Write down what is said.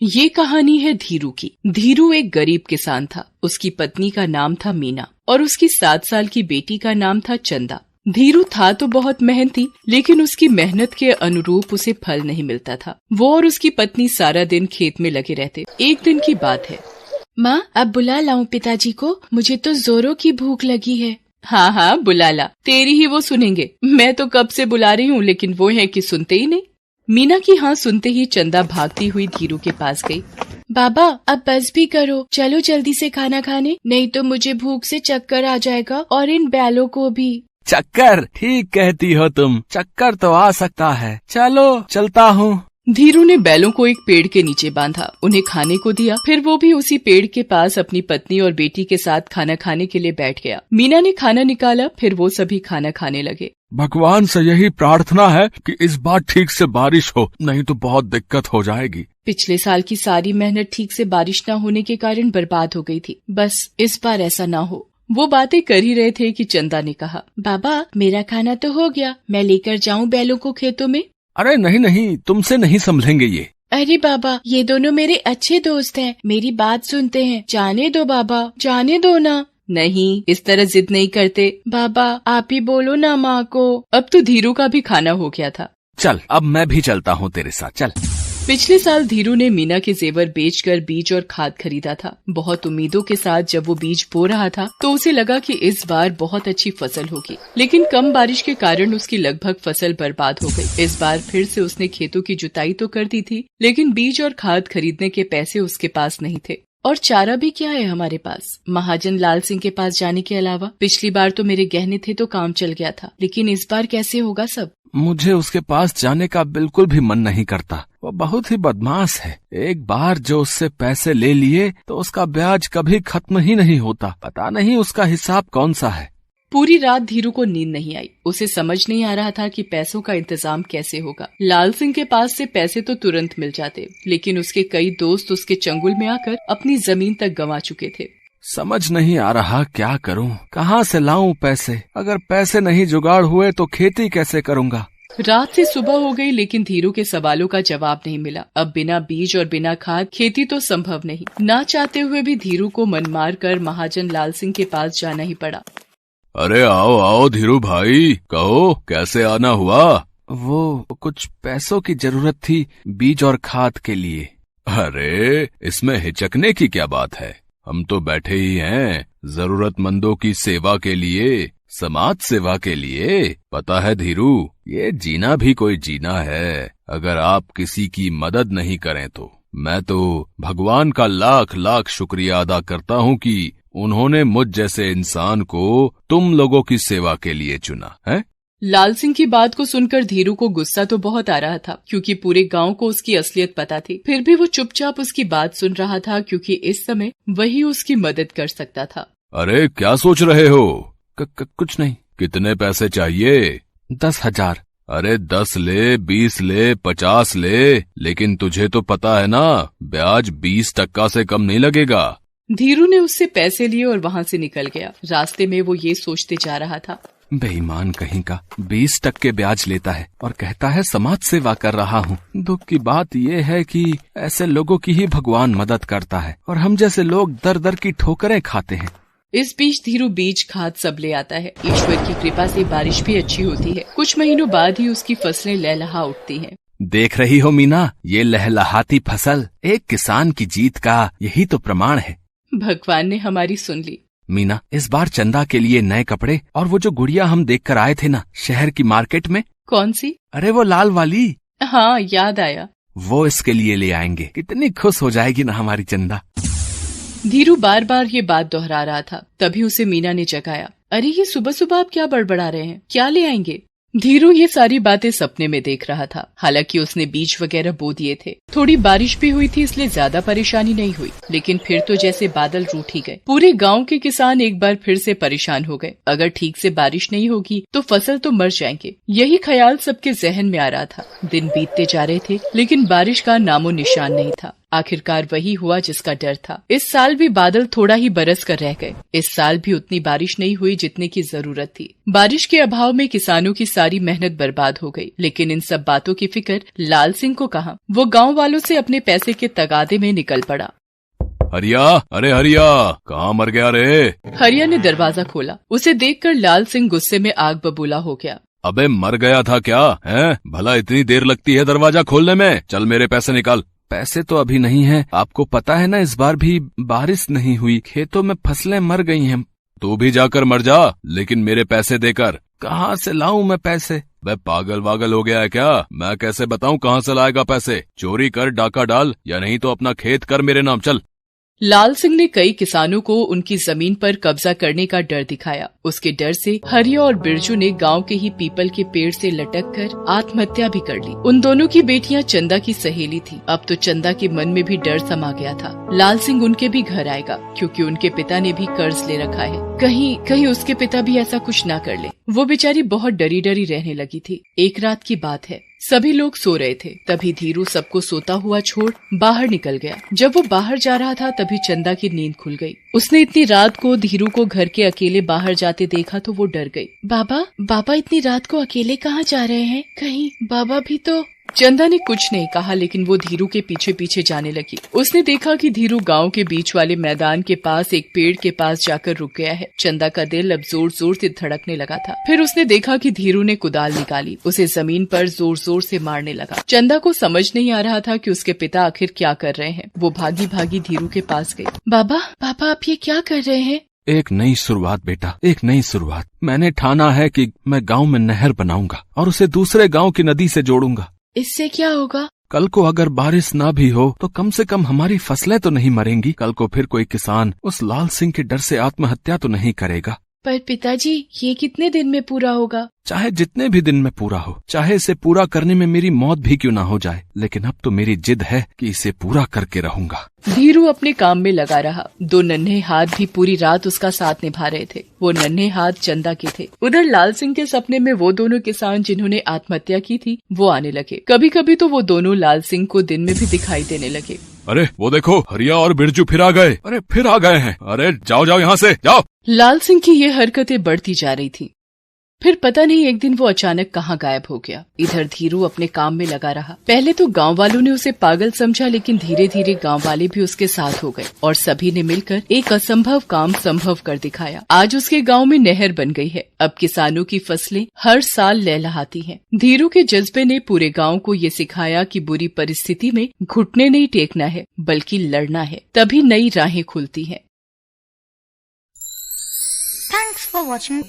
ये कहानी है धीरू की। धीरू एक गरीब किसान था। उसकी पत्नी का नाम था मीना और उसकी 7 साल की बेटी का नाम था चंदा। धीरू था तो बहुत मेहनती, लेकिन उसकी मेहनत के अनुरूप उसे फल नहीं मिलता था। वो और उसकी पत्नी सारा दिन खेत में लगे रहते। एक दिन की बात है। माँ, अब बुला लाऊं पिताजी को? मुझे तो जोरों की भूख लगी है। हाँ हाँ बुला ला, तेरी ही वो सुनेंगे। मैं तो कब से बुला रही हूँ, लेकिन वो है कि सुनते ही नहीं। मीना की हाँ सुनते ही चंदा भागती हुई धीरू के पास गई। बाबा, अब बस भी करो, चलो जल्दी से खाना खाने, नहीं तो मुझे भूख से चक्कर आ जाएगा और इन बैलों को भी। चक्कर? ठीक कहती हो तुम, चक्कर तो आ सकता है। चलो चलता हूँ। धीरू ने बैलों को एक पेड़ के नीचे बांधा, उन्हें खाने को दिया, फिर वो भी उसी पेड़ के पास अपनी पत्नी और बेटी के साथ खाना खाने के लिए बैठ गया। मीना ने खाना निकाला, फिर वो सभी खाना खाने लगे। भगवान से यही प्रार्थना है कि इस बार ठीक से बारिश हो, नहीं तो बहुत दिक्कत हो जाएगी। पिछले साल की सारी मेहनत ठीक से बारिश न होने के कारण बर्बाद हो गई थी। बस इस बार ऐसा ना हो। वो बातें कर ही रहे थे कि चंदा ने कहा, बाबा मेरा खाना तो हो गया, मैं लेकर जाऊं बैलों को खेतों में? अरे नहीं नहीं, तुमसे नहीं संभलेंगे ये। अरे बाबा, ये दोनों मेरे अच्छे दोस्त हैं, मेरी बात सुनते हैं, जाने दो बाबा, जाने दो ना। नहीं, इस तरह जिद नहीं करते। बाबा आप ही बोलो ना माँ को। अब तो धीरू का भी खाना हो गया था। चल अब मैं भी चलता हूँ तेरे साथ, चल। पिछले साल धीरू ने मीना के जेवर बेचकर बीज और खाद खरीदा था। बहुत उम्मीदों के साथ जब वो बीज बो रहा था तो उसे लगा कि इस बार बहुत अच्छी फसल होगी, लेकिन कम बारिश के कारण उसकी लगभग फसल बर्बाद हो गई। इस बार फिर से उसने खेतों की जुताई तो कर दी थी, लेकिन बीज और खाद खरीदने के पैसे उसके पास नहीं थे। और चारा भी क्या है हमारे पास, महाजन लाल सिंह के पास जाने के अलावा। पिछली बार तो मेरे गहने थे तो काम चल गया था, लेकिन इस बार कैसे होगा सब? मुझे उसके पास जाने का बिल्कुल भी मन नहीं करता। वो बहुत ही बदमाश है। एक बार जो उससे पैसे ले लिए तो उसका ब्याज कभी खत्म ही नहीं होता। पता नहीं उसका हिसाब कौन सा है। पूरी रात धीरू को नींद नहीं आई। उसे समझ नहीं आ रहा था कि पैसों का इंतजाम कैसे होगा। लाल सिंह के पास से पैसे तो तुरंत मिल जाते, लेकिन उसके कई दोस्त उसके चंगुल में आकर अपनी जमीन तक गंवा चुके थे। समझ नहीं आ रहा क्या करूं, कहां से लाऊं पैसे। अगर पैसे नहीं जुगाड़ हुए तो खेती कैसे करूंगा। रात से सुबह हो गई, लेकिन धीरू के सवालों का जवाब नहीं मिला। अब बिना बीज और बिना खाद खेती तो संभव नहीं। ना चाहते हुए भी धीरू को मन मार कर महाजन लाल सिंह के पास जाना ही पड़ा। अरे आओ आओ धीरू भाई, कहो कैसे आना हुआ? वो कुछ पैसों की जरूरत थी, बीज और खाद के लिए। अरे इसमें हिचकने की क्या बात है, हम तो बैठे ही हैं जरूरतमंदों की सेवा के लिए, समाज सेवा के लिए। पता है धीरू, ये जीना भी कोई जीना है। अगर आप किसी की मदद नहीं करें तो मैं तो भगवान का लाख लाख शुक्रिया अदा करता हूँ कि उन्होंने मुझ जैसे इंसान को तुम लोगों की सेवा के लिए चुना है। लाल सिंह की बात को सुनकर धीरू को गुस्सा तो बहुत आ रहा था, क्योंकि पूरे गांव को उसकी असलियत पता थी। फिर भी वो चुपचाप उसकी बात सुन रहा था, क्योंकि इस समय वही उसकी मदद कर सकता था। अरे क्या सोच रहे हो? कुछ नहीं। कितने पैसे चाहिए? 10,000। अरे 10 ले, 20 ले, 50 ले, लेकिन तुझे तो पता है ना, ब्याज 20% से कम नहीं लगेगा। धीरू ने उससे पैसे लिए और वहाँ से निकल गया। रास्ते में वो ये सोचते जा रहा था, बेईमान कहीं का, 20% ब्याज लेता है और कहता है समाज सेवा कर रहा हूँ। दुख की बात ये है कि ऐसे लोगों की ही भगवान मदद करता है और हम जैसे लोग दर दर की ठोकरें खाते हैं। इस बीच धीरू बीज खाद सब ले आता है। ईश्वर की कृपा से बारिश भी अच्छी होती है। कुछ महीनों बाद ही उसकी फसलें लहलहा उठती हैं। देख रही हो मीना, ये लहलहाती फसल एक किसान की जीत का यही तो प्रमाण है। भगवान ने हमारी सुन ली। मीना, इस बार चंदा के लिए नए कपड़े और वो जो गुड़िया हम देख कर आए थे ना शहर की मार्केट में। कौन सी? अरे वो लाल वाली। हाँ याद आया। वो इसके लिए ले आएंगे। कितनी खुश हो जाएगी ना हमारी चंदा। धीरू बार बार ये बात दोहरा रहा था। तभी उसे मीना ने जगाया। अरे ये सुबह सुबह आप क्या बड़बड़ा रहे हैं, क्या ले आएंगे? धीरू ये सारी बातें सपने में देख रहा था। हालांकि उसने बीज वगैरह बो दिए थे। थोड़ी बारिश भी हुई थी, इसलिए ज्यादा परेशानी नहीं हुई, लेकिन फिर तो जैसे बादल रूठ ही गए। पूरे गांव के किसान एक बार फिर से परेशान हो गए। अगर ठीक से बारिश नहीं होगी तो फसल तो मर जाएंगे। यही ख्याल सबके जहन में आ रहा था। दिन बीतते जा रहे थे, लेकिन बारिश का नामो निशान नहीं था। आखिरकार वही हुआ जिसका डर था। इस साल भी बादल थोड़ा ही बरस कर रह गए। इस साल भी उतनी बारिश नहीं हुई जितने की जरूरत थी। बारिश के अभाव में किसानों की सारी मेहनत बर्बाद हो गई। लेकिन इन सब बातों की फिक्र लाल सिंह को कहाँ। वो गाँव वालों से अपने पैसे के तगादे में निकल पड़ा। हरिया, अरे हरिया, कहाँ मर गया रे? हरिया ने दरवाजा खोला। उसे देखकर लाल सिंह गुस्से में आग बबूला हो गया। अबे मर गया था क्या? हैं? भला इतनी देर लगती है दरवाजा खोलने में? चल मेरे पैसे निकाल। पैसे तो अभी नहीं है, आपको पता है ना इस बार भी बारिश नहीं हुई, खेतों में फसलें मर गई हैं। तू भी जाकर मर जा, लेकिन मेरे पैसे देकर। कहाँ से लाऊं मैं पैसे? वह पागल वागल हो गया है क्या? मैं कैसे बताऊं कहाँ से लाएगा पैसे? चोरी कर, डाका डाल, या नहीं तो अपना खेत कर मेरे नाम। चल। लाल सिंह ने कई किसानों को उनकी जमीन पर कब्जा करने का डर दिखाया। उसके डर से हरिया और बिरजू ने गांव के ही पीपल के पेड़ से लटक कर आत्महत्या भी कर ली। उन दोनों की बेटियां चंदा की सहेली थी। अब तो चंदा के मन में भी डर समा गया था। लाल सिंह उनके भी घर आएगा, क्योंकि उनके पिता ने भी कर्ज ले रखा है। कहीं उसके पिता भी ऐसा कुछ ना कर ले। वो बेचारी बहुत डरी डरी रहने लगी थी। एक रात की बात है, सभी लोग सो रहे थे। तभी धीरू सबको सोता हुआ छोड़ बाहर निकल गया। जब वो बाहर जा रहा था तभी चंदा की नींद खुल गई। उसने इतनी रात को धीरू को घर के अकेले बाहर जाते देखा तो वो डर गई। बाबा इतनी रात को अकेले कहाँ जा रहे हैं? कहीं बाबा भी तो। चंदा ने कुछ नहीं कहा, लेकिन वो धीरू के पीछे पीछे जाने लगी। उसने देखा कि धीरू गांव के बीच वाले मैदान के पास एक पेड़ के पास जाकर रुक गया है। चंदा का दिल अब जोर जोर से धड़कने लगा था। फिर उसने देखा कि धीरू ने कुदाल निकाली, उसे जमीन पर जोर जोर से मारने लगा। चंदा को समझ नहीं आ रहा था कि उसके पिता आखिर क्या कर रहे हैं। वो भागी भागी धीरू के पास गई। बाबा आप ये क्या कर रहे हैं? एक नई शुरुआत बेटा, एक नई शुरुआत। मैंने ठाना है कि मैं गांव में नहर बनाऊंगा और उसे दूसरे गांव की नदी से जोड़ूंगा। इससे क्या होगा? कल को अगर बारिश ना भी हो तो कम से कम हमारी फसलें तो नहीं मरेंगी। कल को फिर कोई किसान उस लाल सिंह के डर से आत्महत्या तो नहीं करेगा। पर पिताजी, ये कितने दिन में पूरा होगा? चाहे जितने भी दिन में पूरा हो, चाहे इसे पूरा करने में मेरी मौत भी क्यों ना हो जाए, लेकिन अब तो मेरी जिद है कि इसे पूरा करके रहूंगा। धीरू अपने काम में लगा रहा। दो नन्हे हाथ भी पूरी रात उसका साथ निभा रहे थे। वो नन्हे हाथ चंदा के थे। उधर लाल सिंह के सपने में वो दोनों किसान जिन्होंने आत्महत्या की थी वो आने लगे। कभी कभी तो वो दोनों लाल सिंह को दिन में भी दिखाई देने लगे। अरे वो देखो, हरिया और बिरजू फिर आ गए। अरे फिर आ गए हैं। अरे जाओ जाओ यहाँ से, जाओ। लाल सिंह की ये हरकतें बढ़ती जा रही थी। फिर पता नहीं एक दिन वो अचानक कहाँ गायब हो गया। इधर धीरू अपने काम में लगा रहा। पहले तो गांव वालों ने उसे पागल समझा, लेकिन धीरे धीरे गांव वाले भी उसके साथ हो गए और सभी ने मिलकर एक असंभव काम संभव कर दिखाया। आज उसके गांव में नहर बन गई है। अब किसानों की फसलें हर साल लहलहाती हैं। धीरू के जज्बे ने पूरे गाँव को ये सिखाया कि बुरी परिस्थिति में घुटने नहीं टेकना है, बल्कि लड़ना है, तभी नई राहें खुलती हैं। Thanks for watching.